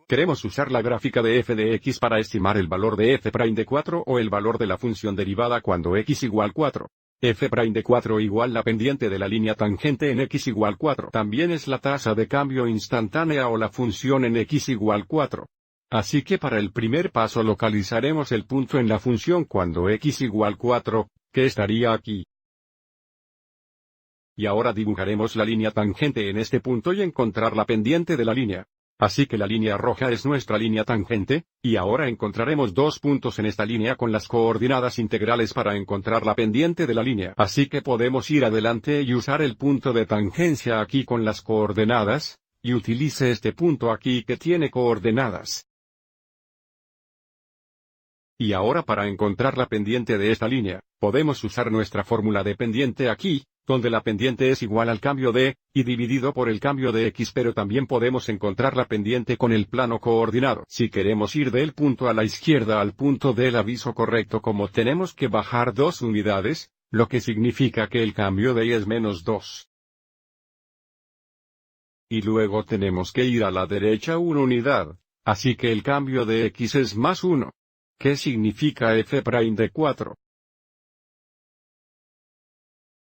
Queremos usar la gráfica de f de x para estimar el valor de f' de 4 o el valor de la función derivada cuando x igual 4. F' de 4 igual la pendiente de la línea tangente en x igual 4. También es la tasa de cambio instantánea o la función en x igual 4. Así que para el primer paso localizaremos el punto en la función cuando x igual 4, que estaría aquí. Y ahora dibujaremos la línea tangente en este punto y encontrar la pendiente de la línea. Así que la línea roja es nuestra línea tangente, y ahora encontraremos dos puntos en esta línea con las coordenadas integrales para encontrar la pendiente de la línea. Así que podemos ir adelante y usar el punto de tangencia aquí con las coordenadas, y utilice este punto aquí que tiene coordenadas. Y ahora para encontrar la pendiente de esta línea, podemos usar nuestra fórmula de pendiente aquí, donde la pendiente es igual al cambio de, y dividido por el cambio de x, pero también podemos encontrar la pendiente con el plano coordinado. Si queremos ir del punto a la izquierda al punto del aviso correcto, como tenemos que bajar 2 unidades, lo que significa que el cambio de y es menos 2. Y luego tenemos que ir a la derecha 1 unidad, así que el cambio de x es más 1. ¿Qué significa f' de 4?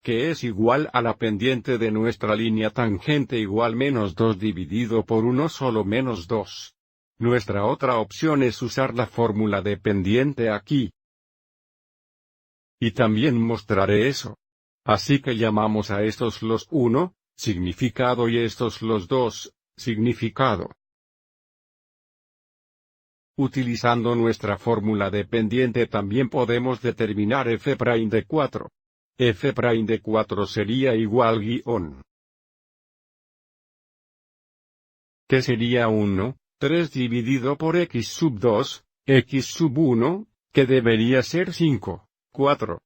Que es igual a la pendiente de nuestra línea tangente igual menos 2 dividido por 1 solo menos 2. Nuestra otra opción es usar la fórmula de pendiente aquí. Y también mostraré eso. Así que llamamos a estos los 1, significado y estos los 2, significado. Utilizando nuestra fórmula de pendiente también podemos determinar f' de 4. F' de 4 sería igual guión. ¿Qué sería 1? 3 dividido por x sub 2, x sub 1, que debería ser 5, 4.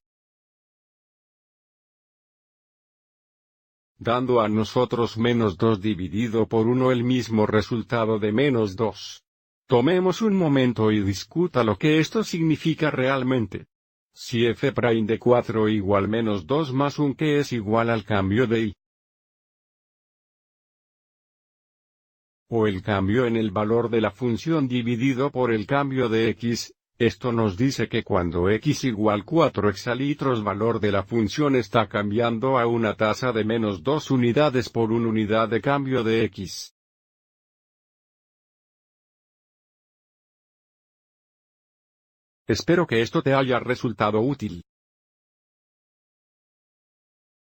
Dando a nosotros menos 2 dividido por 1 el mismo resultado de menos 2. Tomemos un momento y discuta lo que esto significa realmente. Si f' de 4 igual menos 2 más 1 que es igual al cambio de y. O el cambio en el valor de la función dividido por el cambio de x, esto nos dice que cuando x igual 4 exalitros valor de la función está cambiando a una tasa de menos 2 unidades por 1 unidad de cambio de x. Espero que esto te haya resultado útil.